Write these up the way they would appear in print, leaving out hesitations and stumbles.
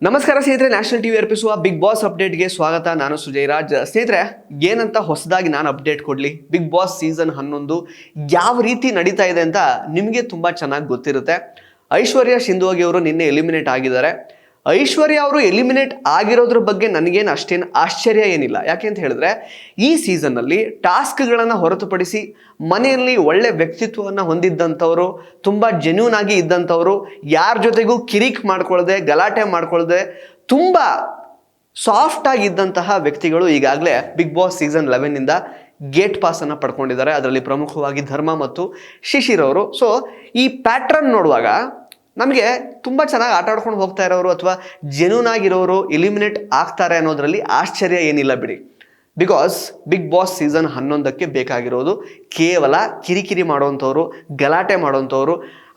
ನಮಸ್ಕಾರ ಸ್ನೇಹಿತರೆ, national TV ಅರ್ಪಿಸುವ ಬಿಗ್ ಬಾಸ್ ಅಪ್ಡೇಟ್ಗೆ ಸ್ವಾಗತ. ನಾನು ಸುಜಯ್ ರಾಜ್. ಸ್ನೇಹಿತರೆ, ಏನಂತ ಹೊಸದಾಗಿ ನಾನು ಅಪ್ಡೇಟ್ ಕೊಡಲಿ? ಬಿಗ್ ಬಾಸ್ ಸೀಸನ್ 11 ಯಾವ ರೀತಿ ನಡೀತಾ ಇದೆ ಅಂತ ನಿಮಗೆ ತುಂಬ ಚೆನ್ನಾಗಿ ಗೊತ್ತಿರುತ್ತೆ. ಐಶ್ವರ್ಯ ಸಿಂಧುವಾಗಿ ಅವರು ನಿನ್ನೆ ಎಲಿಮಿನೇಟ್ ಆಗಿದ್ದಾರೆ. ಐಶ್ವರ್ಯ ಅವರು ಎಲಿಮಿನೇಟ್ ಆಗಿರೋದ್ರ ಬಗ್ಗೆ ನನಗೇನು ಅಷ್ಟೇನು ಆಶ್ಚರ್ಯ ಏನಿಲ್ಲ. ಯಾಕೆ ಅಂತ ಹೇಳಿದ್ರೆ, ಈ ಸೀಸನ್ನಲ್ಲಿ ಟಾಸ್ಕ್ಗಳನ್ನು ಹೊರತುಪಡಿಸಿ ಮನೆಯಲ್ಲಿ ಒಳ್ಳೆ ವ್ಯಕ್ತಿತ್ವವನ್ನು ಹೊಂದಿದ್ದಂಥವರು, ತುಂಬ ಜೆನ್ಯೂನ್ ಆಗಿ ಇದ್ದಂಥವರು, ಯಾರ ಜೊತೆಗೂ ಕಿರಿಕ್ ಮಾಡ್ಕೊಳ್ಳದೆ, ಗಲಾಟೆ ಮಾಡ್ಕೊಳ್ಳದೆ, ತುಂಬ ಸಾಫ್ಟ್ ಆಗಿದ್ದಂತಹ ವ್ಯಕ್ತಿಗಳು ಈಗಾಗಲೇ ಬಿಗ್ ಬಾಸ್ ಸೀಸನ್ 11ನಿಂದ ಗೇಟ್ ಪಾಸನ್ನು ಪಡ್ಕೊಂಡಿದ್ದಾರೆ. ಅದರಲ್ಲಿ ಪ್ರಮುಖವಾಗಿ ಧರ್ಮ ಮತ್ತು ಶಿಶಿರ್ ಅವರು. ಸೊ ಈ ಪ್ಯಾಟ್ರನ್ ನೋಡುವಾಗ ನಮಗೆ ತುಂಬ ಚೆನ್ನಾಗಿ ಆಟ ಆಡ್ಕೊಂಡು ಹೋಗ್ತಾ ಇರೋರು ಅಥವಾ ಜೆನ್ಯೂನ್ ಆಗಿರೋರು ಎಲಿಮಿನೇಟ್ ಆಗ್ತಾರೆ ಅನ್ನೋದರಲ್ಲಿ ಆಶ್ಚರ್ಯ ಏನಿಲ್ಲ ಬಿಡಿ. ಬಿಕಾಸ್ ಬಿಗ್ ಬಾಸ್ ಸೀಸನ್ 11ಕ್ಕೆ ಬೇಕಾಗಿರೋದು ಕೇವಲ ಕಿರಿಕಿರಿ ಮಾಡೋವಂಥವ್ರು, ಗಲಾಟೆ ಮಾಡೋವಂಥವ್ರು,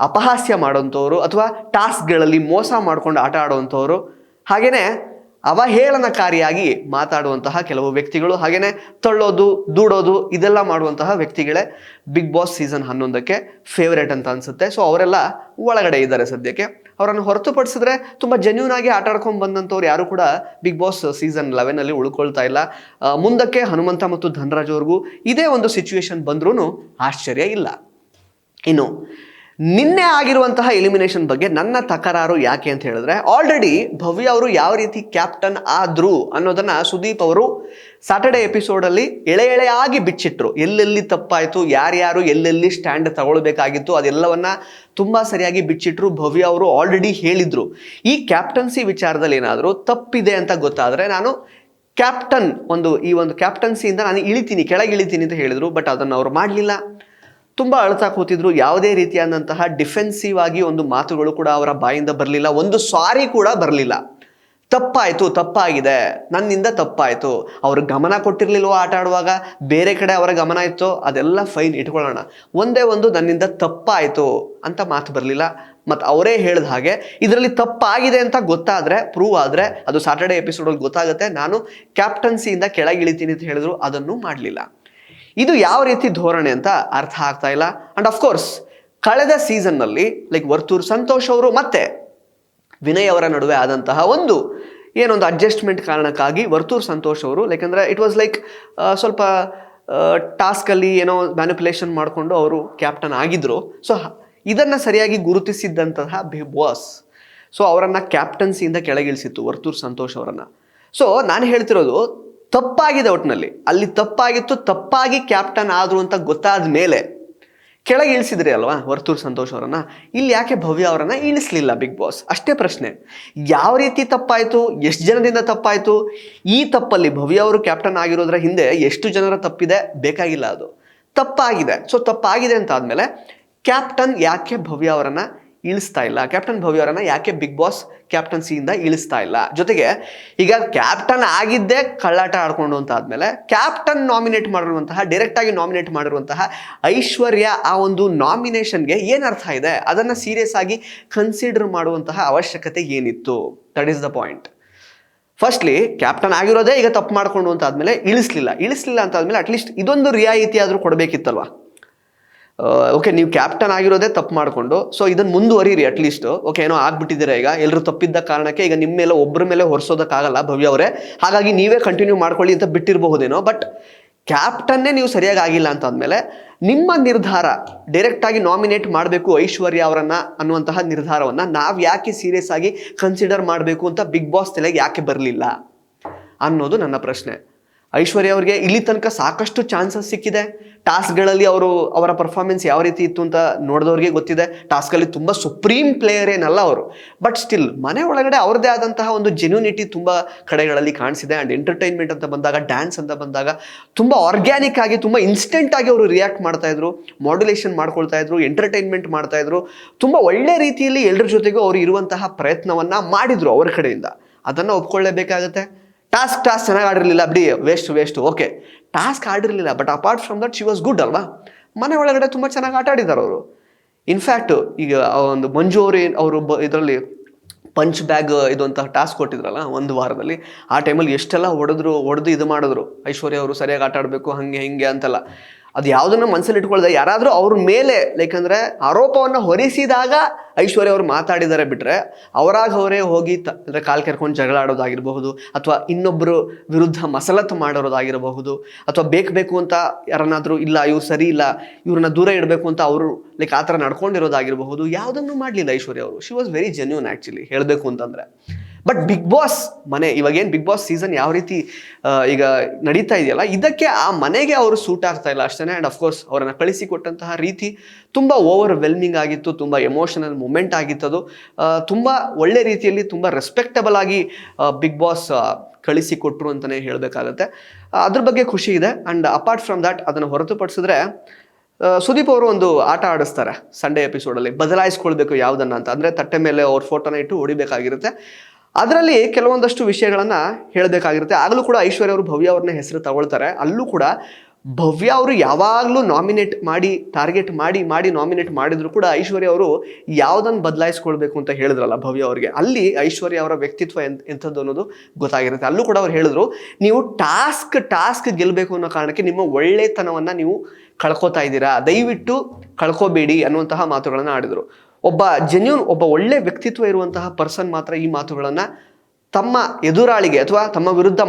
ಅಪಹಾಸ್ಯ ಮಾಡೋವಂಥವ್ರು ಅಥವಾ ಟಾಸ್ಕ್ಗಳಲ್ಲಿ ಮೋಸ ಮಾಡ್ಕೊಂಡು ಆಟ ಆಡುವಂಥವ್ರು, ಹಾಗೆಯೇ ಅವಹೇಳನಕಾರಿಯಾಗಿ ಮಾತಾಡುವಂತಹ ಕೆಲವು ವ್ಯಕ್ತಿಗಳು, ಹಾಗೆಯೇ ತಳ್ಳೋದು, ದೂಡೋದು, ಇದೆಲ್ಲ ಮಾಡುವಂತಹ ವ್ಯಕ್ತಿಗಳೇ ಬಿಗ್ ಬಾಸ್ ಸೀಸನ್ 11ಕ್ಕೆ ಫೇವ್ರೇಟ್ ಅಂತ ಅನಿಸುತ್ತೆ. ಸೊ ಅವರೆಲ್ಲ ಒಳಗಡೆ ಇದ್ದಾರೆ ಸದ್ಯಕ್ಕೆ. ಅವರನ್ನು ಹೊರತುಪಡಿಸಿದ್ರೆ ತುಂಬ ಜೆನ್ಯೂನ್ ಆಗಿ ಆಟ ಆಡ್ಕೊಂಡು ಬಂದಂಥವ್ರು ಯಾರು ಕೂಡ ಬಿಗ್ ಬಾಸ್ ಸೀಸನ್ 11ನಲ್ಲಿ ಉಳ್ಕೊಳ್ತಾ ಇಲ್ಲ. ಮುಂದಕ್ಕೆ ಹನುಮಂತ ಮತ್ತು ಧನರಾಜ್ ಅವ್ರಿಗೂ ಇದೇ ಒಂದು ಸಿಚುವೇಶನ್ ಬಂದ್ರೂ ಆಶ್ಚರ್ಯ ಇಲ್ಲ. ಇನ್ನು ನಿನ್ನೆ ಆಗಿರುವಂತಹ ಎಲಿಮಿನೇಷನ್ ಬಗ್ಗೆ ನನ್ನ ತಕರಾರು ಯಾಕೆ ಅಂತ ಹೇಳಿದ್ರೆ, ಆಲ್ರೆಡಿ ಭವ್ಯ ಅವರು ಯಾವ ರೀತಿ ಕ್ಯಾಪ್ಟನ್ ಆದ್ರು ಅನ್ನೋದನ್ನ ಸುದೀಪ್ ಅವರು ಸ್ಯಾಟರ್ಡೆ ಎಪಿಸೋಡಲ್ಲಿ ಎಳೆಯಾಗಿ ಬಿಚ್ಚಿಟ್ರು. ಎಲ್ಲೆಲ್ಲಿ ತಪ್ಪಾಯಿತು, ಯಾರ್ಯಾರು ಎಲ್ಲೆಲ್ಲಿ ಸ್ಟ್ಯಾಂಡ್ ತಗೊಳ್ಬೇಕಾಗಿತ್ತು ಅದೆಲ್ಲವನ್ನ ತುಂಬಾ ಸರಿಯಾಗಿ ಬಿಚ್ಚಿಟ್ರು. ಭವ್ಯ ಅವರು ಆಲ್ರೆಡಿ ಹೇಳಿದ್ರು, ಈ ಕ್ಯಾಪ್ಟನ್ಸಿ ವಿಚಾರದಲ್ಲಿ ಏನಾದರೂ ತಪ್ಪಿದೆ ಅಂತ ಗೊತ್ತಾದರೆ ನಾನು ಕ್ಯಾಪ್ಟನ್ ಈ ಒಂದು ಕ್ಯಾಪ್ಟನ್ಸಿಯಿಂದ ನಾನು ಕೆಳಗೆ ಇಳಿತೀನಿ ಅಂತ ಹೇಳಿದ್ರು. ಬಟ್ ಅದನ್ನು ಅವ್ರು ಮಾಡಲಿಲ್ಲ. ತುಂಬ ಅಳ್ತಾ ಕೂತಿದ್ರು. ಯಾವುದೇ ರೀತಿಯಾದಂತಹ ಡಿಫೆನ್ಸಿವ್ ಆಗಿ ಒಂದು ಮಾತುಗಳು ಕೂಡ ಅವರ ಬಾಯಿಂದ ಬರಲಿಲ್ಲ. ಒಂದು ಸಾರಿ ಕೂಡ ಬರಲಿಲ್ಲ. ತಪ್ಪಾಗಿದೆ, ನನ್ನಿಂದ ತಪ್ಪಾಯಿತು. ಅವರು ಗಮನ ಕೊಟ್ಟಿರಲಿಲ್ವೋ ಆಟ ಆಡುವಾಗ, ಬೇರೆ ಕಡೆ ಅವರ ಗಮನ ಇತ್ತು, ಅದೆಲ್ಲ ಫೈನ್ ಇಟ್ಕೊಳ್ಳೋಣ. ಒಂದೇ ಒಂದು ನನ್ನಿಂದ ತಪ್ಪಾಯಿತು ಅಂತ ಮಾತು ಬರಲಿಲ್ಲ. ಮತ್ತು ಅವರೇ ಹೇಳಿದ ಹಾಗೆ ಇದರಲ್ಲಿ ತಪ್ಪಾಗಿದೆ ಅಂತ ಗೊತ್ತಾದರೆ, ಪ್ರೂವ್ ಆದರೆ ಅದು ಸ್ಯಾಟರ್ಡೆ ಎಪಿಸೋಡಲ್ಲಿ ಗೊತ್ತಾಗುತ್ತೆ. ನಾನು ಕ್ಯಾಪ್ಟನ್ಸಿಯಿಂದ ಕೆಳಗೆ ಇಳಿತೀನಿ ಅಂತ ಹೇಳಿದ್ರು, ಅದನ್ನು ಮಾಡಲಿಲ್ಲ. ಇದು ಯಾವ ರೀತಿ ಧೋರಣೆ ಅಂತ ಅರ್ಥ ಆಗ್ತಾ ಇಲ್ಲ. ಅಂಡ್ ಅಫ್ಕೋರ್ಸ್ ಕಳೆದ ಸೀಸನ್ನಲ್ಲಿ ವರ್ತೂರ್ ಸಂತೋಷ್ ಅವರು ಮತ್ತೆ ವಿನಯ್ ಅವರ ನಡುವೆ ಆದಂತಹ ಏನೊಂದು ಅಡ್ಜಸ್ಟ್ಮೆಂಟ್ ಕಾರಣಕ್ಕಾಗಿ ವರ್ತೂರ್ ಸಂತೋಷ್ ಅವರು ಯಾಕಂದರೆ ಇಟ್ ವಾಸ್ ಸ್ವಲ್ಪ ಟಾಸ್ಕಲ್ಲಿ ಏನೋ ಮ್ಯಾನಿಪುಲೇಷನ್ ಮಾಡಿಕೊಂಡು ಅವರು ಕ್ಯಾಪ್ಟನ್ ಆಗಿದ್ರು. ಸೊ ಇದನ್ನು ಸರಿಯಾಗಿ ಗುರುತಿಸಿದ್ದಂತಹ ಬಿಗ್ ಬಾಸ್ ಅವರನ್ನು ಕ್ಯಾಪ್ಟನ್ಸಿಯಿಂದ ಕೆಳಗಿಳಿಸಿತ್ತು ವರ್ತೂರ್ ಸಂತೋಷ್ ಅವರನ್ನು. ಸೊ ನಾನು ಹೇಳ್ತಿರೋದು, ತಪ್ಪಾಗಿದೆ ಒಟ್ಟಿನಲ್ಲಿ. ಅಲ್ಲಿ ತಪ್ಪಾಗಿತ್ತು, ತಪ್ಪಾಗಿ ಕ್ಯಾಪ್ಟನ್ ಆದರು ಅಂತ ಗೊತ್ತಾದ ಮೇಲೆ ಕೆಳಗೆ ಇಳಿಸಿದ್ರಿ ಅಲ್ವಾ ವರ್ತೂರ್ ಸಂತೋಷ್ ಅವರನ್ನ. ಇಲ್ಲಿ ಯಾಕೆ ಭವ್ಯ ಅವರನ್ನ ಇಳಿಸ್ಲಿಲ್ಲ ಬಿಗ್ ಬಾಸ್? ಅಷ್ಟೇ ಪ್ರಶ್ನೆ. ಯಾವ ರೀತಿ ತಪ್ಪಾಯಿತು, ಎಷ್ಟು ಜನದಿಂದ ತಪ್ಪಾಯಿತು? ಈ ತಪ್ಪಲ್ಲಿ ಭವ್ಯ ಅವರು ಕ್ಯಾಪ್ಟನ್ ಆಗಿರೋದ್ರ ಹಿಂದೆ ಎಷ್ಟು ಜನರ ತಪ್ಪಿದೆ ಬೇಕಾಗಿಲ್ಲ, ಅದು ತಪ್ಪಾಗಿದೆ. ಸೊ ತಪ್ಪಾಗಿದೆ ಅಂತ ಆದಮೇಲೆ ಕ್ಯಾಪ್ಟನ್ ಯಾಕೆ ಭವ್ಯ ಅವರನ್ನ ಇಳಿಸ್ತಾ ಇಲ್ಲ? ಕ್ಯಾಪ್ಟನ್ ಭವ್ಯ ಅವರನ್ನ ಯಾಕೆ ಬಿಗ್ ಬಾಸ್ ಕ್ಯಾಪ್ಟನ್ಸಿಯಿಂದ ಇಳಿಸ್ತಾ ಇಲ್ಲ? ಜೊತೆಗೆ ಈಗ ಕ್ಯಾಪ್ಟನ್ ಆಗಿದ್ದೇ ಕಳ್ಳಾಟ ಆಡ್ಕೊಂಡು ಅಂತ ಆದಮೇಲೆ ಕ್ಯಾಪ್ಟನ್ ಡೈರೆಕ್ಟಾಗಿ ನಾಮಿನೇಟ್ ಮಾಡಿರುವಂತಹ ಐಶ್ವರ್ಯ ಆ ಒಂದು ನಾಮಿನೇಷನ್ಗೆ ಏನು ಅರ್ಥ ಇದೆ? ಅದನ್ನು ಸೀರಿಯಸ್ ಆಗಿ ಕನ್ಸಿಡರ್ ಮಾಡುವಂತಹ ಅವಶ್ಯಕತೆ ಏನಿತ್ತು? That is the point. Firstly captain ಆಗಿರೋದೇ ಈಗ ತಪ್ಪು ಮಾಡಿಕೊಂಡು ಅಂತ ಆದಮೇಲೆ ಇಳಿಸ್ಲಿಲ್ಲ ಅಂತ ಆದಮೇಲೆ ಅಟ್ಲೀಸ್ಟ್ ಇದೊಂದು ರಿಯಾಯಿತಿ ಆದರೂ ಕೊಡಬೇಕಿತ್ತಲ್ವ? ಓಕೆ, ನೀವು ಕ್ಯಾಪ್ಟನ್ ಆಗಿರೋದೇ ತಪ್ಪು ಮಾಡಿಕೊಂಡು, ಸೊ ಇದನ್ನು ಮುಂದುವರಿರಿ ಅಟ್ಲೀಸ್ಟ್. ಓಕೆ, ಏನೋ ಆಗ್ಬಿಟ್ಟಿದ್ದೀರಾ, ಈಗ ಎಲ್ಲರೂ ತಪ್ಪಿದ್ದ ಕಾರಣಕ್ಕೆ ಈಗ ನಿಮ್ಮ ಮೇಲೆ ಒಬ್ಬರ ಮೇಲೆ ಹೊರಿಸೋದಕ್ಕಾಗಲ್ಲ ಭವ್ಯ ಅವರೇ, ಹಾಗಾಗಿ ನೀವೇ ಕಂಟಿನ್ಯೂ ಮಾಡ್ಕೊಳ್ಳಿ ಅಂತ ಬಿಟ್ಟಿರಬಹುದೇನೋ. ಬಟ್ ಕ್ಯಾಪ್ಟನ್ನೇ ನೀವು ಸರಿಯಾಗಿ ಆಗಿಲ್ಲ ಅಂತ ಅಂದಮೇಲೆ ನಿಮ್ಮ ನಿರ್ಧಾರ ಡೈರೆಕ್ಟಾಗಿ ನಾಮಿನೇಟ್ ಮಾಡಬೇಕು ಐಶ್ವರ್ಯ ಅವರನ್ನ ಅನ್ನುವಂತಹ ನಿರ್ಧಾರವನ್ನು ನಾವು ಯಾಕೆ ಸೀರಿಯಸ್ ಆಗಿ ಕನ್ಸಿಡರ್ ಮಾಡಬೇಕು ಅಂತ ಬಿಗ್ ಬಾಸ್ ತಲೆಗೆ ಯಾಕೆ ಬರಲಿಲ್ಲ ಅನ್ನೋದು ನನ್ನ ಪ್ರಶ್ನೆ. ಐಶ್ವರ್ಯ ಅವರಿಗೆ ಇಲ್ಲಿ ತನಕ ಸಾಕಷ್ಟು ಚಾನ್ಸಸ್ ಸಿಕ್ಕಿದೆ. ಟಾಸ್ಕ್ಗಳಲ್ಲಿ ಅವರ ಪರ್ಫಾರ್ಮೆನ್ಸ್ ಯಾವ ರೀತಿ ಇತ್ತು ಅಂತ ನೋಡಿದವ್ರಿಗೆ ಗೊತ್ತಿದೆ. ಟಾಸ್ಕಲ್ಲಿ ತುಂಬ ಸುಪ್ರೀಂ ಪ್ಲೇಯರ್ ಏನಲ್ಲ ಅವರು. ಬಟ್ ಸ್ಟಿಲ್ ಮನೆ ಒಳಗಡೆ ಅವ್ರದ್ದೇ ಆದಂತಹ ಒಂದು ಜೆನ್ಯೂನಿಟಿ ತುಂಬ ಕಡೆಗಳಲ್ಲಿ ಕಾಣಿಸಿದೆ. ಆ್ಯಂಡ್ ಎಂಟರ್ಟೈನ್ಮೆಂಟ್ ಅಂತ ಬಂದಾಗ, ಡ್ಯಾನ್ಸ್ ಅಂತ ಬಂದಾಗ ತುಂಬ ಆರ್ಗ್ಯಾನಿಕ್ ಆಗಿ, ತುಂಬ ಇನ್ಸ್ಟೆಂಟ್ ಆಗಿ ಅವರು ರಿಯಾಕ್ಟ್ ಮಾಡ್ತಾಯಿದ್ರು, ಮಾಡ್ಯುಲೇಷನ್ ಮಾಡ್ಕೊಳ್ತಾ ಇದ್ರು, ಎಂಟರ್ಟೈನ್ಮೆಂಟ್ ಮಾಡ್ತಾಯಿದ್ರು. ತುಂಬ ಒಳ್ಳೆ ರೀತಿಯಲ್ಲಿ ಎಲ್ಲರ ಜೊತೆಗೂ ಅವರು ಇರುವಂತಹ ಪ್ರಯತ್ನವನ್ನು ಮಾಡಿದರು ಅವರ ಕಡೆಯಿಂದ. ಅದನ್ನು ಒಪ್ಕೊಳ್ಳೇಬೇಕಾಗತ್ತೆ. ಟಾಸ್ಕ್ ಚೆನ್ನಾಗಿ ಆಡಿರಲಿಲ್ಲ ಬಿಡಿ, ವೇಸ್ಟ್. ಓಕೆ, ಟಾಸ್ಕ್ ಆಡಿರಲಿಲ್ಲ, but apart from that she was good ಅಲ್ವಾ? ಮನೆ ಒಳಗಡೆ ತುಂಬ ಚೆನ್ನಾಗಿ ಆಟ ಆಡಿದ್ದಾರೆ ಅವರು. ಇನ್ಫ್ಯಾಕ್ಟ್ ಈಗ ಒಂದು ಮಂಜು ಅವರು ಇದರಲ್ಲಿ ಪಂಚ್ ಬ್ಯಾಗ್ ಇದು ಅಂತ ಟಾಸ್ಕ್ ಕೊಟ್ಟಿದ್ರಲ್ಲ ಒಂದು ವಾರದಲ್ಲಿ, ಆ ಟೈಮಲ್ಲಿ ಎಷ್ಟೆಲ್ಲ ಹೊಡೆದು ಇದು ಮಾಡಿದ್ರು. ಐಶ್ವರ್ಯ ಅವರು ಸರಿಯಾಗಿ ಆಟ ಆಡಬೇಕು, ಹಾಗೆ ಹಿಂಗೆ ಅಂತೆಲ್ಲ. ಅದು ಯಾವುದನ್ನ ಮನಸ್ಸಲ್ಲಿ ಇಟ್ಕೊಳ್ದೆ ಯಾರಾದರೂ ಅವ್ರ ಮೇಲೆ ಲೈಕ್ ಅಂದರೆ ಆರೋಪವನ್ನು ಹೊರಿಸಿದಾಗ ಐಶ್ವರ್ಯ ಅವರು ಮಾತಾಡಿದ್ದಾರೆ ಬಿಟ್ಟರೆ ಅವರೇ ಹೋಗಿ ಅಂದರೆ ಕಾಲು ಕೆರ್ಕೊಂಡು ಜಗಳ ಆಡೋದಾಗಿರಬಹುದು, ಅಥವಾ ಇನ್ನೊಬ್ಬರು ವಿರುದ್ಧ ಮಸಲತ್ತು ಮಾಡೋದಾಗಿರಬಹುದು, ಅಥವಾ ಬೇಕು ಅಂತ ಯಾರನ್ನಾದರೂ ಇಲ್ಲ ಇವ್ರು ಸರಿ ಇಲ್ಲ ಇವ್ರನ್ನ ದೂರ ಇಡಬೇಕು ಅಂತ ಅವರು ಲೈಕ್ ಆ ಥರ ನಡ್ಕೊಂಡಿರೋದಾಗಿರಬಹುದು. ಯಾವುದನ್ನು ಮಾಡಲಿಲ್ಲ ಐಶ್ವರ್ಯ ಅವರು. She was very genuine actually ಹೇಳಬೇಕು ಅಂತಂದರೆ. ಬಟ್ ಬಿಗ್ ಬಾಸ್ ಮನೆ ಇವಾಗೇನು ಬಿಗ್ ಬಾಸ್ ಸೀಸನ್ ಯಾವ ರೀತಿ ಈಗ ನಡೀತಾ ಇದೆಯಲ್ಲ, ಇದಕ್ಕೆ ಆ ಮನೆಗೆ ಅವರು ಸೂಟ್ ಆಗ್ತಾ ಇಲ್ಲ ಅಷ್ಟೇ. ಆ್ಯಂಡ್ ಅಫ್ಕೋರ್ಸ್ ಅವರನ್ನು ಕಳಿಸಿಕೊಟ್ಟಂತಹ ರೀತಿ ತುಂಬ ಓವರ್ ವೆಲ್ಮಿಂಗ್ ಆಗಿತ್ತು, ತುಂಬ ಎಮೋಷನಲ್ ಮೂಮೆಂಟ್ ಆಗಿತ್ತದು. ತುಂಬ ಒಳ್ಳೆ ರೀತಿಯಲ್ಲಿ ತುಂಬ ರೆಸ್ಪೆಕ್ಟಬಲ್ ಆಗಿ ಬಿಗ್ ಬಾಸ್ ಕಳಿಸಿಕೊಟ್ರು ಅಂತಲೇ ಹೇಳಬೇಕಾಗತ್ತೆ. ಅದ್ರ ಬಗ್ಗೆ ಖುಷಿ ಇದೆ. ಆ್ಯಂಡ್ ಅಪಾರ್ಟ್ ಫ್ರಮ್ ದ್ಯಾಟ್ ಅದನ್ನು ಹೊರತುಪಡಿಸಿದ್ರೆ ಸುದೀಪ್ ಅವರು ಒಂದು ಆಟ ಆಡಿಸ್ತಾರೆ ಸಂಡೇ ಎಪಿಸೋಡಲ್ಲಿ, ಬದಲಾಯಿಸ್ಕೊಳ್ಬೇಕು ಯಾವುದನ್ನ ಅಂತ. ಅಂದರೆ ತಟ್ಟೆ ಮೇಲೆ ಅವ್ರ ಫೋಟೋನ ಇಟ್ಟು ಹೊಡಿಬೇಕಾಗಿರುತ್ತೆ. ಅದರಲ್ಲಿ ಕೆಲವೊಂದಷ್ಟು ವಿಷಯಗಳನ್ನು ಹೇಳಬೇಕಾಗಿರುತ್ತೆ. ಆಗಲೂ ಕೂಡ ಐಶ್ವರ್ಯ ಅವರು ಭವ್ಯ ಅವ್ರನ್ನ ಹೆಸರು ತಗೊಳ್ತಾರೆ. ಅಲ್ಲೂ ಕೂಡ ಭವ್ಯ ಅವರು ಯಾವಾಗಲೂ ನಾಮಿನೇಟ್ ಮಾಡಿ ಟಾರ್ಗೆಟ್ ಮಾಡಿ ನಾಮಿನೇಟ್ ಮಾಡಿದ್ರು ಕೂಡ ಐಶ್ವರ್ಯ ಅವರು ಯಾವುದನ್ನು ಬದಲಾಯಿಸ್ಕೊಳ್ಬೇಕು ಅಂತ ಹೇಳಿದ್ರಲ್ಲ ಭವ್ಯ ಅವರಿಗೆ, ಅಲ್ಲಿ ಐಶ್ವರ್ಯ ಅವರ ವ್ಯಕ್ತಿತ್ವ ಎಂಥದ್ದು ಅನ್ನೋದು ಗೊತ್ತಾಗಿರುತ್ತೆ. ಅಲ್ಲೂ ಕೂಡ ಅವ್ರು ಹೇಳಿದ್ರು, ನೀವು ಟಾಸ್ಕ್ ಗೆಲ್ಲಬೇಕು ಅನ್ನೋ ಕಾರಣಕ್ಕೆ ನಿಮ್ಮ ಒಳ್ಳೆತನವನ್ನು ನೀವು ಕಳ್ಕೊತಾ ಇದ್ದೀರಾ, ದಯವಿಟ್ಟು ಕಳ್ಕೊಬೇಡಿ ಅನ್ನುವಂತಹ ಮಾತುಗಳನ್ನು ಆಡಿದರು. ಒಬ್ಬ ಒಳ್ಳೆ ವ್ಯಕ್ತಿತ್ವ ಇರುವಂತಹ ಪರ್ಸನ್ ಮಾತ್ರ ಈ ಮಾತುಗಳನ್ನು ತಮ್ಮ ಎದುರಾಳಿಗೆ ಅಥವಾ ತಮ್ಮ ವಿರುದ್ಧ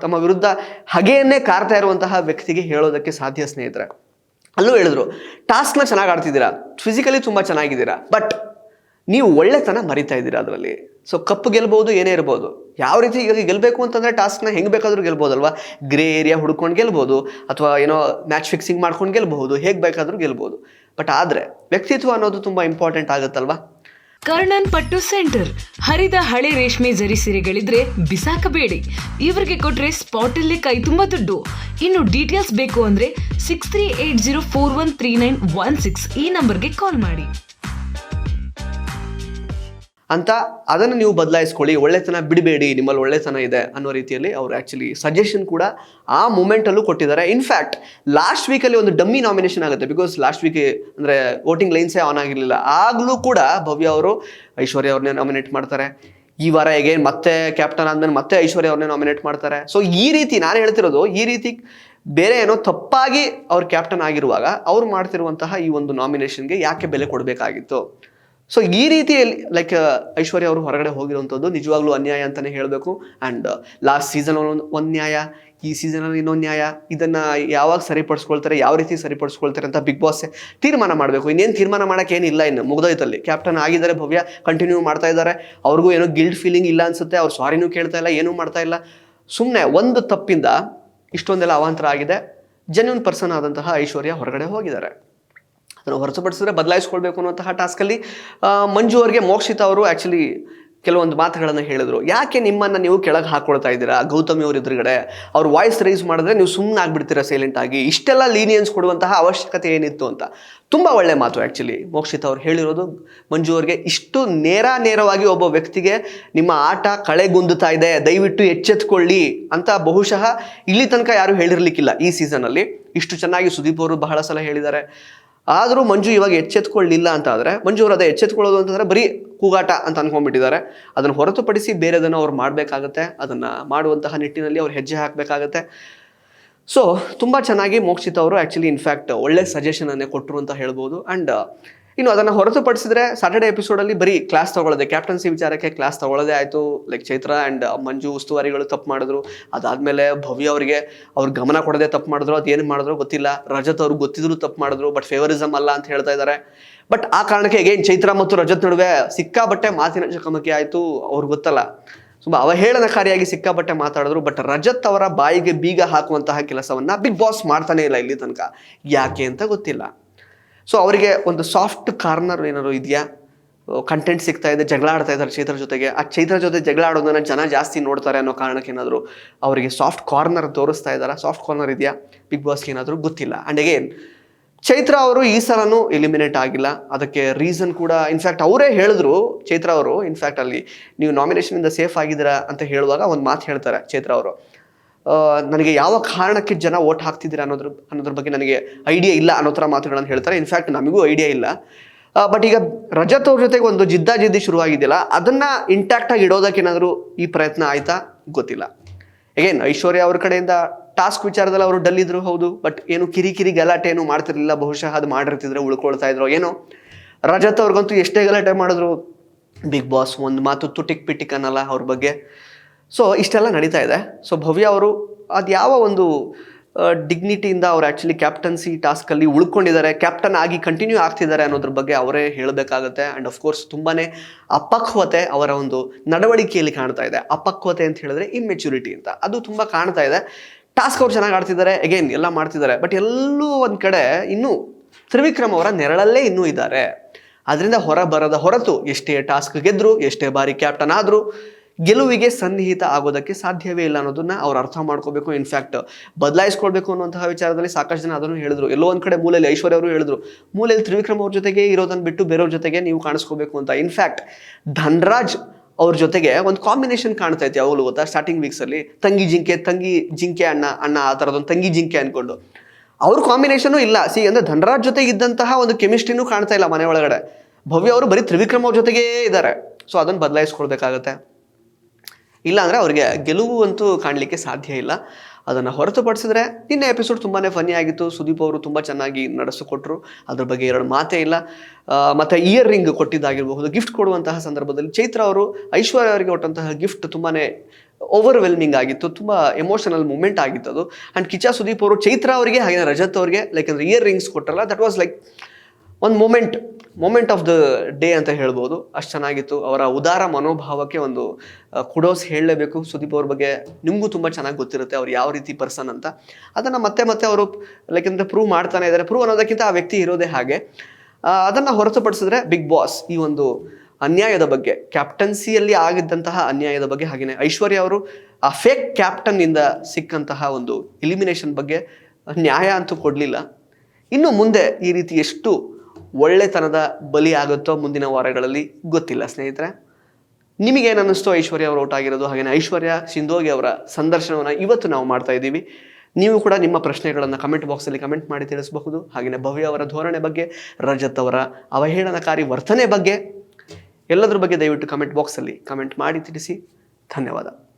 ತಮ್ಮ ವಿರುದ್ಧ ಹಗೆಯನ್ನೇ ಕಾರ್ತಾ ಇರುವಂತಹ ವ್ಯಕ್ತಿಗೆ ಹೇಳೋದಕ್ಕೆ ಸಾಧ್ಯ ಸ್ನೇಹಿತರೆ. ಅಲ್ಲೂ ಹೇಳಿದ್ರು, ಟಾಸ್ಕ್ನ ಚೆನ್ನಾಗಿ ಆಡ್ತಿದ್ದೀರಾ, ಫಿಸಿಕಲಿ ತುಂಬ ಚೆನ್ನಾಗಿದ್ದೀರಾ, ಬಟ್ ನೀವು ಒಳ್ಳೆತನ ಮರಿತಾ ಇದ್ದೀರಾ ಅದರಲ್ಲಿ. ಸೊ ಕಪ್ಪು ಗೆಲ್ಬೋದು, ಏನೇ ಇರ್ಬೋದು. ಯಾವ ರೀತಿ ಈಗ ಗೆಲ್ಲಬೇಕು ಅಂತಂದರೆ ಟಾಸ್ಕ್ನ ಹೆಂಗೆ ಬೇಕಾದರೂ ಗೆಲ್ಬೋದಲ್ವಾ. ಗ್ರೇ ಏರಿಯಾ ಹುಡ್ಕೊಂಡು ಗೆಲ್ಬೋದು, ಅಥವಾ ಏನೋ ಮ್ಯಾಚ್ ಫಿಕ್ಸಿಂಗ್ ಮಾಡ್ಕೊಂಡು ಗೆಲ್ಬಹುದು, ಹೇಗೆ ಬೇಕಾದರೂ ಗೆಲ್ಬೋದು. ಬಟ್ ಆದರೆ ವ್ಯಕ್ತಿತ್ವ ಅನ್ನೋದು ತುಂಬ ಇಂಪಾರ್ಟೆಂಟ್ ಆಗುತ್ತಲ್ವಾ. ಕರ್ಣನ್ ಪಟ್ಟು ಸೆಂಟರ್ ಹರಿದ ಹಳೆ ರೇಷ್ಮೆ ಜರಿ ಸೀರೆಗಳಿದ್ರೆ ಬಿಸಾಕಬೇಡಿ, ಇವರಿಗೆ ಕೊಟ್ರೆ ಸ್ಪಾಟಲ್ಲೇ ಕೈ ತುಂಬ ದುಡ್ಡು. ಇನ್ನು ಡೀಟೇಲ್ಸ್ ಬೇಕು ಅಂದ್ರೆ 6380413916 ಈ ನಂಬರ್ಗೆ ಕಾಲ್ ಮಾಡಿ ಅಂತ. ಅದನ್ನು ನೀವು ಬದಲಾಯಿಸ್ಕೊಳ್ಳಿ, ಒಳ್ಳೆತನ ಬಿಡಬೇಡಿ, ನಿಮ್ಮಲ್ಲಿ ಒಳ್ಳೆತನ ಇದೆ ಅನ್ನೋ ರೀತಿಯಲ್ಲಿ ಅವರು ಆ್ಯಕ್ಚುಲಿ ಸಜೆಷನ್ ಕೂಡ ಆ ಮೂಮೆಂಟಲ್ಲೂ ಕೊಟ್ಟಿದ್ದಾರೆ. ಇನ್ಫ್ಯಾಕ್ಟ್ ಲಾಸ್ಟ್ ವೀಕಲ್ಲಿ ಒಂದು ಡಮ್ಮಿ ನಾಮಿನೇಷನ್ ಆಗುತ್ತೆ, ಬಿಕಾಸ್ ಲಾಸ್ಟ್ ವೀಕ್ ಅಂದರೆ ವೋಟಿಂಗ್ ಲೈನ್ಸೇ ಆನ್ ಆಗಿರಲಿಲ್ಲ. ಆಗಲೂ ಕೂಡ ಭವ್ಯ ಅವರು ಐಶ್ವರ್ಯ ಅವ್ರನ್ನೇ ನಾಮಿನೇಟ್ ಮಾಡ್ತಾರೆ. ಈ ವಾರ ಹೇಗೇನು ಮತ್ತೆ ಕ್ಯಾಪ್ಟನ್ ಆದಮೇಲೆ ಮತ್ತೆ ಐಶ್ವರ್ಯ ಅವ್ರನ್ನೇ ನಾಮಿನೇಟ್ ಮಾಡ್ತಾರೆ. ಸೊ ಈ ರೀತಿ ನಾನು ಹೇಳ್ತಿರೋದು, ಈ ರೀತಿ ಬೇರೆ ಏನೋ ತಪ್ಪಾಗಿ ಅವ್ರು ಕ್ಯಾಪ್ಟನ್ ಆಗಿರುವಾಗ ಅವ್ರು ಮಾಡ್ತಿರುವಂತಹ ಈ ಒಂದು ನಾಮಿನೇಷನ್ಗೆ ಯಾಕೆ ಬೆಲೆ ಕೊಡಬೇಕಾಗಿತ್ತು? ಸೊ ಈ ರೀತಿಯಲ್ಲಿ ಲೈಕ್ ಐಶ್ವರ್ಯ ಅವರು ಹೊರಗಡೆ ಹೋಗಿರುವಂಥದ್ದು ನಿಜವಾಗ್ಲೂ ಅನ್ಯಾಯ ಅಂತಲೇ ಹೇಳಬೇಕು. ಆ್ಯಂಡ್ ಲಾಸ್ಟ್ ಸೀಸನ್ ಒಂದು ನ್ಯಾಯ, ಈ ಸೀಸನಲ್ಲಿ ಇನ್ನೊಂದು ನ್ಯಾಯ. ಇದನ್ನು ಯಾವಾಗ ಸರಿಪಡಿಸ್ಕೊಳ್ತಾರೆ, ಯಾವ ರೀತಿ ಸರಿಪಡಿಸ್ಕೊಳ್ತಾರೆ ಅಂತ ಬಿಗ್ ಬಾಸ್ ತೀರ್ಮಾನ ಮಾಡಬೇಕು. ಇನ್ನೇನು ತೀರ್ಮಾನ ಮಾಡೋಕ್ಕೇನಿಲ್ಲ, ಇನ್ನು ಮುಗ್ದೋಯ್ತಲ್ಲಿ. ಕ್ಯಾಪ್ಟನ್ ಆಗಿದ್ದಾರೆ ಭವ್ಯ, ಕಂಟಿನ್ಯೂ ಮಾಡ್ತಾ ಇದ್ದಾರೆ. ಅವ್ರಿಗೂ ಏನೋ ಗಿಲ್ಟ್ ಫೀಲಿಂಗ್ ಇಲ್ಲ ಅನಿಸುತ್ತೆ. ಅವ್ರು ಸಾರಿನೂ ಕೇಳ್ತಾ ಇಲ್ಲ, ಏನೂ ಮಾಡ್ತಾ ಇಲ್ಲ. ಸುಮ್ಮನೆ ಒಂದು ತಪ್ಪಿಂದ ಇಷ್ಟೊಂದೆಲ್ಲ ಅವಾಂತರ ಆಗಿದೆ. ಜೆನ್ಯೂನ್ ಪರ್ಸನ್ ಆದಂತಹ ಐಶ್ವರ್ಯ ಹೊರಗಡೆ ಹೋಗಿದ್ದಾರೆ. ಅದನ್ನು ಹೊರತುಪಡಿಸಿದ್ರೆ ಬದಲಾಯಿಸ್ಕೊಳ್ಬೇಕು ಅನ್ನುವಂತಹ ಟಾಸ್ಕಲ್ಲಿ ಮಂಜು ಅವರಿಗೆ ಮೋಕ್ಷಿತಾ ಅವರು ಆ್ಯಕ್ಚುಲಿ ಕೆಲವೊಂದು ಮಾತುಗಳನ್ನು ಹೇಳಿದ್ರು. ಯಾಕೆ ನಿಮ್ಮನ್ನು ನೀವು ಕೆಳಗೆ ಹಾಕ್ಕೊಳ್ತಾ ಇದ್ದೀರಾ ಗೌತಮಿ ಅವ್ರ ಎದುರುಗಡೆ? ಅವ್ರು ವಾಯ್ಸ್ ರೈಸ್ ಮಾಡಿದ್ರೆ ನೀವು ಸುಮ್ಮನೆ ಆಗ್ಬಿಡ್ತೀರಾ ಸೈಲೆಂಟ್ ಆಗಿ, ಇಷ್ಟೆಲ್ಲ ಲೀನಿಯನ್ಸ್ ಕೊಡುವಂತಹ ಅವಶ್ಯಕತೆ ಏನಿತ್ತು ಅಂತ. ತುಂಬ ಒಳ್ಳೆ ಮಾತು ಆ್ಯಕ್ಚುಲಿ ಮೋಕ್ಷಿತಾ ಅವ್ರು ಹೇಳಿರೋದು. ಮಂಜು ಅವ್ರಿಗೆ ಇಷ್ಟು ನೇರವಾಗಿ ಒಬ್ಬ ವ್ಯಕ್ತಿಗೆ ನಿಮ್ಮ ಆಟ ಕಳೆಗುಂದುತ್ತಾ ಇದೆ, ದಯವಿಟ್ಟು ಎಚ್ಚೆತ್ಕೊಳ್ಳಿ ಅಂತ ಬಹುಶಃ ಇಲ್ಲಿ ತನಕ ಯಾರೂ ಹೇಳಿರ್ಲಿಕ್ಕಿಲ್ಲ ಈ ಸೀಸನಲ್ಲಿ. ಇಷ್ಟು ಚೆನ್ನಾಗಿ ಸುದೀಪ್ ಅವರು ಬಹಳ ಸಲ ಹೇಳಿದ್ದಾರೆ. ಆದರೂ ಮಂಜು ಇವಾಗ ಎಚ್ಚೆತ್ಕೊಳ್ಳಿಲ್ಲ ಅಂತ ಆದರೆ, ಮಂಜು ಅವರು ಅದೇ ಎಚ್ಚೆತ್ಕೊಳ್ಳೋದು ಅಂತಂದರೆ ಬರೀ ಕೂಗಾಟ ಅಂತ ಅಂದ್ಕೊಂಡ್ಬಿಟ್ಟಿದ್ದಾರೆ. ಅದನ್ನು ಹೊರತುಪಡಿಸಿ ಬೇರೆದನ್ನು ಅವ್ರು ಮಾಡಬೇಕಾಗತ್ತೆ. ಅದನ್ನು ಮಾಡುವಂತಹ ನಿಟ್ಟಿನಲ್ಲಿ ಅವ್ರು ಹೆಜ್ಜೆ ಹಾಕಬೇಕಾಗತ್ತೆ. ಸೊ ತುಂಬ ಚೆನ್ನಾಗಿ ಮೋಕ್ಷಿತಾ ಅವರು ಆ್ಯಕ್ಚುಲಿ ಇನ್ಫ್ಯಾಕ್ಟ್ ಒಳ್ಳೆ ಸಜೆಷನನ್ನೇ ಕೊಟ್ಟರು ಅಂತ ಹೇಳ್ಬೋದು. ಆ್ಯಂಡ್ ಇನ್ನು ಅದನ್ನು ಹೊರತುಪಡಿಸಿದ್ರೆ ಸಾಟರ್ಡೆ ಎಪಿಸೋಡಲ್ಲಿ ಬರೀ ಕ್ಲಾಸ್ ತೊಗೊಳ್ಳೋದೆ, ಕ್ಯಾಪ್ಟನ್ಸಿ ವಿಚಾರಕ್ಕೆ ಕ್ಲಾಸ್ ತೊಗೊಳ್ಳೋದೇ ಆಯಿತು. ಲೈಕ್ ಚೈತ್ರ ಆ್ಯಂಡ್ ಮಂಜು ಉಸ್ತುವಾರಿಗಳು ತಪ್ಪು ಮಾಡಿದ್ರು. ಅದಾದಮೇಲೆ ಭವ್ಯ ಅವರಿಗೆ ಅವ್ರು ಗಮನ ಕೊಡದೆ ತಪ್ಪು ಮಾಡಿದ್ರು. ಅದು ಏನು ಮಾಡಿದ್ರು ಗೊತ್ತಿಲ್ಲ. ರಜತ್ ಅವ್ರಿಗೆ ಗೊತ್ತಿದ್ರು ತಪ್ಪು ಮಾಡಿದ್ರು, ಬಟ್ ಫೇವರಿಸಮ್ ಅಲ್ಲ ಅಂತ ಹೇಳ್ತಾ ಇದ್ದಾರೆ. ಬಟ್ ಆ ಕಾರಣಕ್ಕೆ ಹೇಗೇನು ಚೈತ್ರ ಮತ್ತು ರಜತ್ ನಡುವೆ ಸಿಕ್ಕಾಬಟ್ಟೆ ಮಾತಿನ ಚಕಮಕಿ ಆಯಿತು. ಅವ್ರಿಗೆ ಗೊತ್ತಲ್ಲ, ತುಂಬ ಅವಹೇಳನಕಾರಿಯಾಗಿ ಸಿಕ್ಕಾಬಟ್ಟೆ ಮಾತಾಡಿದ್ರು. ಬಟ್ ರಜತ್ ಅವರ ಬಾಯಿಗೆ ಬೀಗ ಹಾಕುವಂತಹ ಕೆಲಸವನ್ನು ಬಿಗ್ ಬಾಸ್ ಮಾಡ್ತಾನೆ ಇಲ್ಲ ಇಲ್ಲಿ ತನಕ. ಯಾಕೆ ಅಂತ ಗೊತ್ತಿಲ್ಲ. ಸೊ ಅವರಿಗೆ ಒಂದು ಸಾಫ್ಟ್ ಕಾರ್ನರ್ ಏನಾದ್ರು ಇದೆಯಾ? ಕಂಟೆಂಟ್ ಸಿಗ್ತಾ ಇದೆ, ಜಗಳ ಆಡ್ತಾ ಇದ್ದಾರೆ ಚೈತ್ರ ಜೊತೆಗೆ. ಆ ಚೈತ್ರ ಜೊತೆ ಜಗಳ ಆಡೋದನ್ನು ಜನ ಜಾಸ್ತಿ ನೋಡ್ತಾರೆ ಅನ್ನೋ ಕಾರಣಕ್ಕೆ ಏನಾದರೂ ಅವರಿಗೆ ಸಾಫ್ಟ್ ಕಾರ್ನರ್ ತೋರಿಸ್ತಾ ಇದ್ದಾರೆ. ಸಾಫ್ಟ್ ಕಾರ್ನರ್ ಇದೆಯಾ ಬಿಗ್ ಬಾಸ್ಗೆ ಏನಾದರೂ ಗೊತ್ತಿಲ್ಲ. ಆ್ಯಂಡ್ ಅಗೇನ್ ಚೈತ್ರ ಅವರು ಈ ಸಲನೂ ಎಲಿಮಿನೇಟ್ ಆಗಿಲ್ಲ. ಅದಕ್ಕೆ ರೀಸನ್ ಕೂಡ ಇನ್ಫ್ಯಾಕ್ಟ್ ಅವರೇ ಹೇಳಿದ್ರು. ಚೈತ್ರ ಅವರು ಇನ್ಫ್ಯಾಕ್ಟ್ ಅಲ್ಲಿ ನೀವು ನಾಮಿನೇಷನಿಂದ ಸೇಫ್ ಆಗಿದ್ದೀರಾ ಅಂತ ಹೇಳುವಾಗ ಒಂದು ಮಾತು ಹೇಳ್ತಾರೆ ಚೈತ್ರ ಅವರು. ನನಗೆ ಯಾವ ಕಾರಣಕ್ಕೆ ಜನ ವೋಟ್ ಹಾಕ್ತಿದ್ದೀರಾ ಅನ್ನೋದ್ರ ಬಗ್ಗೆ ನನಗೆ ಐಡಿಯಾ ಇಲ್ಲ ಅನ್ನೋ ಥರ ಮಾತುಗಳನ್ನು ಹೇಳ್ತಾರೆ. ಇನ್ಫ್ಯಾಕ್ಟ್ ನಮಗೂ ಐಡಿಯಾ ಇಲ್ಲ. ಬಟ್ ಈಗ ರಜತ್ ಅವ್ರ ಜೊತೆಗೆ ಒಂದು ಜಿದ್ದಾಜಿದ್ದಿ ಶುರುವಾಗಿದೆಯಲ್ಲ, ಅದನ್ನು ಇಂಟ್ಯಾಕ್ಟಾಗಿ ಇಡೋದಕ್ಕೇನಾದರೂ ಈ ಪ್ರಯತ್ನ ಆಯಿತಾ ಗೊತ್ತಿಲ್ಲ. ಅಗೇನ್ ಐಶ್ವರ್ಯ ಅವ್ರ ಕಡೆಯಿಂದ ಟಾಸ್ಕ್ ವಿಚಾರದಲ್ಲಿ ಅವರು ಡಲ್ ಇದ್ರು ಹೌದು, ಬಟ್ ಏನು ಕಿರಿಕಿರಿ ಗಲಾಟೆ ಏನು ಮಾಡ್ತಿರ್ಲಿಲ್ಲ, ಬಹುಶಃ ಅದು ಮಾಡಿರ್ತಿದ್ರೆ ಉಳ್ಕೊಳ್ತಾ ಇದ್ರು ಏನೋ. ರಜತ್ ಅವ್ರಿಗಂತೂ ಎಷ್ಟೇ ಗಲಾಟೆ ಮಾಡಿದ್ರು ಬಿಗ್ ಬಾಸ್ ಒಂದು ಮಾತು ತುಟಿಕ್ ಪಿಟಿಕ್ ಅನ್ನಲ್ಲ ಅವ್ರ ಬಗ್ಗೆ. ಸೊ ಇಷ್ಟೆಲ್ಲ ನಡೀತಾ ಇದೆ. ಸೊ ಭವ್ಯ ಅವರು ಅದು ಯಾವ ಒಂದು ಡಿಗ್ನಿಟಿಯಿಂದ ಅವ್ರು ಆ್ಯಕ್ಚುಲಿ ಕ್ಯಾಪ್ಟನ್ಸಿ ಟಾಸ್ಕಲ್ಲಿ ಉಳ್ಕೊಂಡಿದ್ದಾರೆ, ಕ್ಯಾಪ್ಟನ್ ಆಗಿ ಕಂಟಿನ್ಯೂ ಆಗ್ತಿದ್ದಾರೆ ಅನ್ನೋದ್ರ ಬಗ್ಗೆ ಅವರೇ ಹೇಳಬೇಕಾಗತ್ತೆ. ಆ್ಯಂಡ್ ಅಫ್ಕೋರ್ಸ್ ತುಂಬಾ ಅಪಕ್ವತೆ ಅವರ ಒಂದು ನಡವಳಿಕೆಯಲ್ಲಿ ಕಾಣ್ತಾ ಇದೆ. ಅಪಕ್ವತೆ ಅಂತ ಹೇಳಿದ್ರೆ ಇಮ್ಮೆಚ್ಯೂರಿಟಿ ಅಂತ, ಅದು ತುಂಬ ಕಾಣ್ತಾ ಇದೆ. ಟಾಸ್ಕ್ ಅವ್ರು ಚೆನ್ನಾಗಿ ಆಡ್ತಿದ್ದಾರೆ, ಅಗೇನ್ ಎಲ್ಲ ಮಾಡ್ತಿದ್ದಾರೆ, ಬಟ್ ಎಲ್ಲೂ ಒಂದು ಕಡೆ ಇನ್ನೂ ತ್ರಿವಿಕ್ರಮ್ ಅವರ ನೆರಳಲ್ಲೇ ಇನ್ನೂ ಇದ್ದಾರೆ. ಅದರಿಂದ ಹೊರಬರದ ಹೊರತು ಎಷ್ಟೇ ಟಾಸ್ಕ್ ಗೆದ್ರು, ಎಷ್ಟೇ ಬಾರಿ ಕ್ಯಾಪ್ಟನ್ ಆದರೂ ಗೆಲುವಿಗೆ ಸನ್ನಿಹಿತ ಆಗೋದಕ್ಕೆ ಸಾಧ್ಯವೇ ಇಲ್ಲ ಅನ್ನೋದನ್ನ ಅವ್ರು ಅರ್ಥ ಮಾಡ್ಕೋಬೇಕು. ಇನ್ಫ್ಯಾಕ್ಟ್ ಬದಲಾಯಿಸ್ಕೊಳ್ಬೇಕು ಅನ್ನುವಂತಹ ವಿಚಾರದಲ್ಲಿ ಸಾಕಷ್ಟು ಜನ ಅದನ್ನು ಹೇಳಿದ್ರು. ಎಲ್ಲೋ ಒಂದು ಕಡೆ ಮೂಲೆಯಲ್ಲಿ ಐಶ್ವರ್ಯ ಅವರು ಹೇಳಿದ್ರು, ಮೂಲೆಯಲ್ಲಿ ತ್ರಿವಿಕ್ರಮ್ ಅವ್ರ ಜೊತೆಗೆ ಇರೋದನ್ನ ಬಿಟ್ಟು ಬೇರೆಯವ್ರ ಜೊತೆಗೆ ನೀವು ಕಾಣಿಸ್ಕೋಬೇಕು ಅಂತ. ಇನ್ಫ್ಯಾಕ್ಟ್ ಧನ್ರಾಜ್ ಅವ್ರ ಜೊತೆಗೆ ಒಂದು ಕಾಂಬಿನೇಷನ್ ಕಾಣ್ತಾ ಇತ್ತು ಯಾವಾಗಲೂ ಗೊತ್ತಾ, ಸ್ಟಾರ್ಟಿಂಗ್ ವೀಕ್ಸಲ್ಲಿ ತಂಗಿ ಜಿಂಕೆ ಅಣ್ಣ ಆ ಥರದೊಂದು ತಂಗಿ ಜಿಂಕೆ ಅನ್ಕೊಂಡು ಅವ್ರ ಕಾಂಬಿನೇಷನು ಇಲ್ಲ. ಅಂದರೆ ಧನ್ರಾಜ್ ಜೊತೆಗೆ ಇದ್ದಂತಹ ಒಂದು ಕೆಮಿಸ್ಟ್ರಿನೂ ಕಾಣ್ತಾ ಇಲ್ಲ ಮನೆ ಒಳಗಡೆ. ಭವ್ಯ ಅವರು ಬರೀ ತ್ರಿವಿಕ್ರಮ್ ಅವ್ರ ಜೊತೆಗೇ ಇದ್ದಾರೆ. ಸೊ ಅದನ್ನು ಬದಲಾಯಿಸ್ಕೊಳ್ಬೇಕಾಗತ್ತೆ. ಇಲ್ಲ ಅಂದರೆ ಅವ್ರಿಗೆ ಗೆಲುವು ಅಂತೂ ಕಾಣಲಿಕ್ಕೆ ಸಾಧ್ಯ ಇಲ್ಲ. ಅದನ್ನು ಹೊರತುಪಡಿಸಿದ್ರೆ ನಿನ್ನೆ ಎಪಿಸೋಡ್ ತುಂಬಾ ಫನ್ನಿ ಆಗಿತ್ತು. ಸುದೀಪ್ ಅವರು ತುಂಬ ಚೆನ್ನಾಗಿ ನಡೆಸಿಕೊಟ್ರು, ಅದ್ರ ಬಗ್ಗೆ ಎರಡು ಮಾತೇ ಇಲ್ಲ. ಮತ್ತು ಇಯರ್ ರಿಂಗ್ ಕೊಟ್ಟಿದ್ದಾಗಿರಬಹುದು, ಗಿಫ್ಟ್ ಕೊಡುವಂತಹ ಸಂದರ್ಭದಲ್ಲಿ ಚೈತ್ರ ಅವರು ಐಶ್ವರ್ಯ ಅವರಿಗೆ ಕೊಟ್ಟಂತಹ ಗಿಫ್ಟ್ ತುಂಬಾ ಓವರ್ವೆಲ್ಮಿಂಗ್ ಆಗಿತ್ತು, ತುಂಬ ಎಮೋಷನಲ್ ಮೂಮೆಂಟ್ ಆಗಿತ್ತು ಅದು. ಆ್ಯಂಡ್ ಕಿಚ್ಚ ಸುದೀಪ್ ಅವರು ಚೈತ್ರ ಅವರಿಗೆ ಹಾಗೆ ರಜತ್ ಅವರಿಗೆ ಲೈಕ್ ಅಂದರೆ ಇಯರ್ ರಿಂಗ್ಸ್ ಕೊಟ್ಟರಲ್ಲ, ದಟ್ ವಾಸ್ ಲೈಕ್ ಒಂದು ಮೂಮೆಂಟ್ ಆಫ್ ದ ಡೇ ಅಂತ ಹೇಳ್ಬೋದು. ಅಷ್ಟು ಚೆನ್ನಾಗಿತ್ತು. ಅವರ ಉದಾರ ಮನೋಭಾವಕ್ಕೆ ಒಂದು ಕುಡೋಸ್ ಹೇಳಲೇಬೇಕು. ಸುದೀಪ್ ಅವ್ರ ಬಗ್ಗೆ ನಿಮಗೂ ತುಂಬ ಚೆನ್ನಾಗಿ ಗೊತ್ತಿರುತ್ತೆ ಅವ್ರು ಯಾವ ರೀತಿ ಪರ್ಸನ್ ಅಂತ. ಅದನ್ನು ಮತ್ತೆ ಅವರು ಲೈಕ್ ಅಂದರೆ ಪ್ರೂವ್ ಮಾಡ್ತಾನೆ ಇದ್ದಾರೆ. ಪ್ರೂವ್ ಅನ್ನೋದಕ್ಕಿಂತ ಆ ವ್ಯಕ್ತಿ ಇರೋದೇ ಹಾಗೆ. ಅದನ್ನು ಹೊರತುಪಡಿಸಿದ್ರೆ ಬಿಗ್ ಬಾಸ್ ಈ ಒಂದು ಅನ್ಯಾಯದ ಬಗ್ಗೆ, ಕ್ಯಾಪ್ಟನ್ಸಿಯಲ್ಲಿ ಆಗಿದ್ದಂತಹ ಅನ್ಯಾಯದ ಬಗ್ಗೆ, ಹಾಗೆಯೇ ಐಶ್ವರ್ಯ ಅವರು ಆ ಫೇಕ್ ಕ್ಯಾಪ್ಟನ್ನಿಂದ ಸಿಕ್ಕಂತಹ ಒಂದು ಎಲಿಮಿನೇಷನ್ ಬಗ್ಗೆ ನ್ಯಾಯ ಅಂತೂ ಕೊಡಲಿಲ್ಲ. ಇನ್ನು ಮುಂದೆ ಈ ರೀತಿ ಎಷ್ಟು ಒಳ್ಳೆತನದ ಬಲಿ ಆಗುತ್ತೋ ಮುಂದಿನ ವಾರಗಳಲ್ಲಿ ಗೊತ್ತಿಲ್ಲ ಸ್ನೇಹಿತರೆ. ನಿಮಗೇನು ಅನ್ನಿಸ್ತೋ ಐಶ್ವರ್ಯ ಅವರು ಔಟ್ ಆಗಿರೋದು, ಹಾಗೆಯೇ ಐಶ್ವರ್ಯ ಸಿಂಧೋಗಿ ಅವರ ಸಂದರ್ಶನವನ್ನು ಇವತ್ತು ನಾವು ಮಾಡ್ತಾ ಇದ್ದೀವಿ. ನೀವು ಕೂಡ ನಿಮ್ಮ ಪ್ರಶ್ನೆಗಳನ್ನು ಕಮೆಂಟ್ ಬಾಕ್ಸಲ್ಲಿ ಕಮೆಂಟ್ ಮಾಡಿ ತಿಳಿಸಬಹುದು. ಹಾಗೆಯೇ ಭವ್ಯ ಅವರ ಧೋರಣೆ ಬಗ್ಗೆ, ರಜತ್ ಅವರ ಅವಹೇಳನಕಾರಿ ವರ್ತನೆ ಬಗ್ಗೆ, ಎಲ್ಲದರ ಬಗ್ಗೆ ದಯವಿಟ್ಟು ಕಮೆಂಟ್ ಬಾಕ್ಸಲ್ಲಿ ಕಮೆಂಟ್ ಮಾಡಿ ತಿಳಿಸಿ. ಧನ್ಯವಾದ.